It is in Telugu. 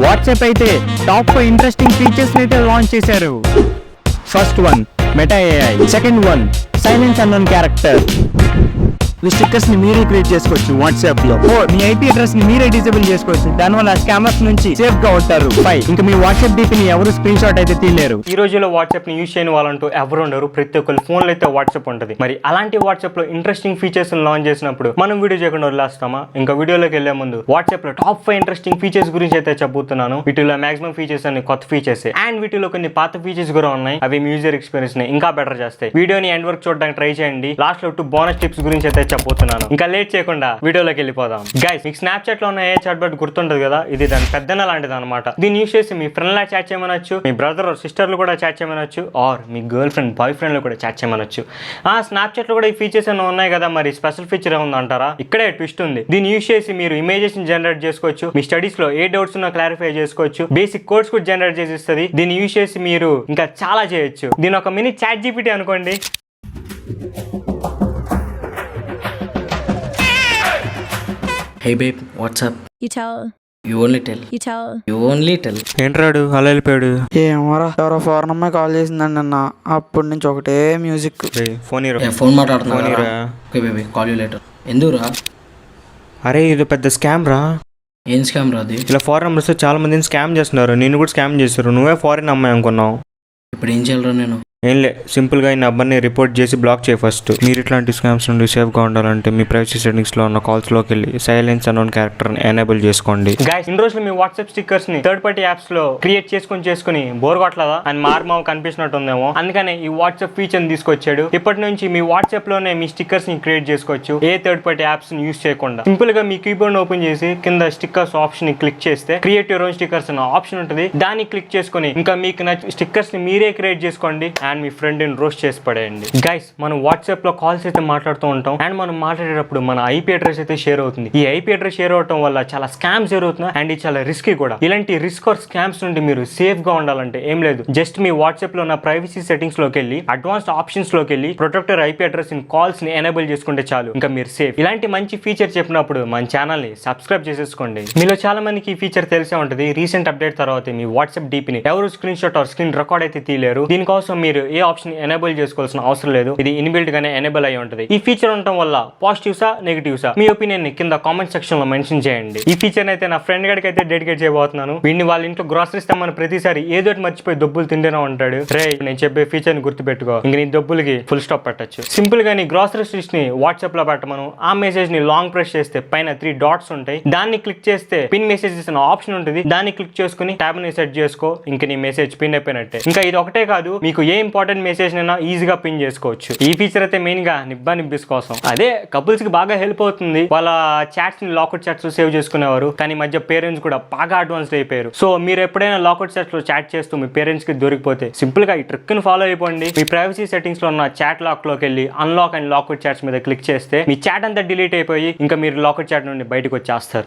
వాట్సాప్ అయితే టాప్ 5 ఇంట్రెస్టింగ్ ఫీచర్స్ అయితే లాంచ్ చేశారు. First one meta AI, second one silence unknown character. ఈ స్టిక్కర్స్ ని మీరే క్రియేట్ చేసుకోవచ్చు వాట్సాప్ లో. మీ ఐపీ అడ్రస్ ని మీరే డిజేబుల్ చేసుకోవచ్చు, దానివల్ల స్కామర్స్ నుంచి సేఫ్ గా ఉంటారు. 5 ఇంకా మీ వాట్సాప్ డీపీ ని ఎవరు స్క్రీన్ షాట్ అయితే తీయలేరు. ఈ రోజుల్లో వాట్సాప్ ని యూజ్ చేయని వాళ్ళంటూ ఎవరు ఉండరు. ప్రతి ఒక్కరి ఫోన్ లో అయితే వాట్సాప్ ఉంటుంది. మరి అలాంటి వాట్సాప్ లో ఇంట్రెస్టింగ్ ఫీచర్స్ లాంచ్ చేసినప్పుడు మనం వీడియో చేయకుండా వదిలేస్తామా? ఇంకా వీడియోలోకి వెళ్లే ముందు వాట్సాప్ లో టాప్ 5 ఇంట్రెస్టింగ్ ఫీచర్స్ గురించి అయితే చెబుతున్నాను. వీటిలో మాక్సిమం ఫీచర్స్ అన్ని కొత్త ఫీచర్స్ అండ్ వీటిలో కొన్ని పాత ఫీచర్స్ కూడా ఉన్నాయి. అవి మీ యూజర్ ఎక్స్పీరియన్స్ ని ఇంకా బెటర్ చేస్తాయి. వీడియోని ఎండ్ వరకు చూడడానికి ట్రై చేయండి. లాస్ట్ లో 2 బోనస్ టిప్స్ గురించి అయితే చెబుతున్నాను. ఇంకా లేట్ చేయకుండా వీడియోలోకి వెళ్ళిపోదాం. గైస్, మీకు స్నాప్చాట్ లో ఉన్న ఏ చాట్ బాట్ గుర్తుంటది కదా, ఇది దాని పెద్దన లాంటిది అనమాట. దీన్ని యూస్ చేసి మీ ఫ్రెండ్ లా చాట్ చేయమనొచ్చు, మీ బ్రదర్ సిస్టర్లు కూడా చాట్ చేయమనొచ్చు, ఆర్ మీ గర్ల్ ఫ్రెండ్ బాయ్ ఫ్రెండ్ లో కూడా చాట్ చేయమనొచ్చు. స్నాప్చాట్ లో కూడా ఈ ఫీచర్స్ అన్నీ ఉన్నాయి కదా, మరి స్పెషల్ ఫీచర్ ఏముంది అంటారా? ఇక్కడే ట్విస్ట్ ఉంది. దీన్ని యూస్ చేసి మీరు ఇమేజెస్ ని జనరేట్ చేసుకోవచ్చు, మీ స్టడీస్ లో ఏ డౌట్స్ ఉన్నా క్లారిఫై చేసుకోవచ్చు, బేసిక్ కోడ్స్ కూడా జనరేట్ చేసి ఇస్తుంది. దీన్ని యూస్ చేసి మీరు ఇంకా చాలా చేయొచ్చు. దీని ఒక మినీ చాట్ జీపీటీ అనుకోండి. Hey babe, what's up? You tell. You only tell. You tell. You only tell. ఏంట్రాడు అలా వెళ్ళిపోయాడు? ఏమోరా, ఎవరో ఫారెన్ అమ్మాయి కాల్ చేసిందండి అన్న. అప్పటి నుంచి ఒకటే మ్యూజిక్. ఫోన్ ఫోన్ మాట్లాడుతున్నా. Okay baby, call you later. ఎందుకురా? అరే ఇది పెద్ద స్కామ్ రా. ఏం స్కామ్ రా అది? ఇలా ఫారెన్ నంబర్స్ చాలా మందిని స్కామ్ చేస్తున్నారు. నేను కూడా స్కామ్ చేశారు. నువ్వే ఫారెన్ అమ్మాయి అనుకున్నావు. ఇప్పుడు ఏం చేయాలరా నేను? ఏం లే, సింపుల్గా ఈ నెంబర్ని రిపోర్ట్ చేసి బ్లాక్ చేయ ఫస్ట్. మీరు ఇట్లాంటి స్కామ్స్ నుండి సేఫ్గా ఉండాలంటే మీ ప్రైవసీ సెట్టింగ్స్లో ఉన్న కాల్స్లోకి వెళ్ళి సైలెన్స్ అన్నోన్ క్యారెక్టర్ని ఎనేబుల్ చేసుకోండి. గైస్, ఇన్ని రోజులు మీ వాట్సాప్ స్టిక్కర్స్ ని థర్డ్ పార్టీ యాప్స్ లో క్రియేట్ చేసుకుని బోర్ కొట్టలేదా అని మార్మావ కనిపిస్తున్నట్టు ఉందేమో. అందుకనే ఈ వాట్సాప్ ఫీచర్ తీసుకొచ్చాడు. ఇప్పటి నుంచి మీ వాట్సాప్ లోనే మీ స్టిక్కర్స్ ని క్రియేట్ చేసుకోవచ్చు, ఏ థర్డ్ పార్టీ యాప్స్ ని యూస్ చేయకుండా. సింపుల్ గా మీ కీబోర్డ్ ఓపెన్ చేసి కింద స్టిక్కర్స్ ఆప్షన్ ని క్లిక్ చేస్తే క్రియేట్ యువర్ ఓన్ స్టిక్కర్స్ అన్న ఆప్షన్ ఉంటుంది. దాన్ని క్లిక్ చేసుకుని ఇంకా మీకు నచ్చిన స్టిక్కర్స్ ని మీరే క్రియేట్ చేసుకోండి అండ్ మీ ఫ్రెండ్ ని రోస్ట్ చేసి పడేయండి. గైస్, మనం వాట్సాప్ లో కాల్స్ అయితే మాట్లాడుతూ ఉంటాం అండ్ మనం మాట్లాడేటప్పుడు మన ఐపీ అడ్రస్ అయితే షేర్ అవుతుంది. ఈ ఐపీ అడ్రస్ షేర్ అవడం వల్ల చాలా స్కామ్స్ జరుగుతున్నాయి అండ్ ఇది చాలా రిస్కీ కూడా. ఇలాంటి రిస్క్ ఆర్ స్కామ్స్ నుండి మీరు సేఫ్ గా ఉండాలంటే ఏం లేదు, జస్ట్ మీ వాట్సాప్ లో ఉన్న ప్రైవసీ సెట్టింగ్స్ లోకి వెళ్ళి అడ్వాన్స్డ్ ఆప్షన్స్ లోకి వెళ్ళి protector IP address in calls ని ఎనేబుల్ చేసుకుంటే చాలు, ఇంకా మీరు సేఫ్. ఇలాంటి మంచి ఫీచర్ చెప్పినప్పుడు మన ఛానల్ ని సబ్స్క్రైబ్ చేసేసుకోండి. మీలో చాలా మందికి ఈ ఫీచర్ తెలిసే ఉంటుంది. రీసెంట్ అప్డేట్ తర్వాత మీ వాట్సాప్ డీపీని ఎవరు screen shot or screen record అయితే తీయలేరు. దీనికోసం మీరు ఏ ఆప్షన్ ఎనేబుల్ చేసుకోవాల్సిన అవసరం లేదు. ఇది ఇన్బిల్ట్ గానే ఎనేబుల్ అయి ఉంటుంది. ఈ ఫీచర్ ఉండటం వల్ల పాజిటివ్సా నెగిటివ్సా మీ ఒపీనియన్ ని కింద కామెంట్ సెక్షన్ లో మెన్షన్ చేయండి. ఈ ఫీచర్ అయితే నా ఫ్రెండ్ గడికి అయితే డెడికేట్ చేయబోతున్నాను. వీడిని వాళ్ళ ఇంట్లో గ్రాసరీస్ తెమ్మని ప్రతిసారి ఏదో మర్చిపోయి దొబ్బులు తింటేనే ఉంటాడు. రే, నేను చెప్పే ఫీచర్ ని గుర్తుపెట్టుకో, ఇంక నీ దొబ్బులకి ఫుల్ స్టాప్ పెట్టచ్చు. సింపుల్ గా నీ గ్రాసరీస్ లిస్ట్ ని వాట్సాప్ లో పెట్టమను. ఆ మెసేజ్ ని లాంగ్ ప్రెస్ చేస్తే పైన 3 డాట్స్ ఉంటాయి. దాన్ని క్లిక్ చేస్తే పిన్ మెసేజెస్ అనే ఆప్షన్ ఉంటుంది. దాన్ని క్లిక్ చేసుకుని ట్యాబ్ ని సెట్ చేసుకో, ఇంక నీ మెసేజ్ పిన్ అయిపోయినట్టే. ఇంకా ఇది ఒకటే కాదు, మీకు ఏ ఇంపార్టెంట్ మెసేజ్ నైనా ఈజీగా పిన్ చేసుకోవచ్చు. ఈ ఫీచర్ అయితే మెయిన్ గా నిబ్బిస్ కోసం. అదే కపుల్స్ కి బాగా హెల్ప్ అవుతుంది. వాళ్ళ చాట్స్ ని లాకౌట్ చాట్స్ సేవ్ చేసుకునేవారు, కానీ మధ్య పేరెంట్స్ కూడా బాగా అడ్వాన్స్డ్ అయిపోయారు. సో మీరు ఎప్పుడైనా లాకౌట్ చాట్స్ లో చాట్ చేస్తూ మీ పేరెంట్స్ కి దొరికిపోతే సింపుల్ గా ఈ ట్రిక్ ని ఫాలో అయిపోండి. మీ ప్రైవసీ సెట్టింగ్స్ లో ఉన్న చాట్ లాక్ లోకి వెళ్ళి అన్లాక్ అండ్ లాకౌట్ చాట్స్ మీద క్లిక్ చేస్తే మీ చాట్ అంతా డిలీట్ అయిపోయి ఇంకా మీరు లాకౌట్ చాట్ నుండి బయటకు వచ్చేస్తారు.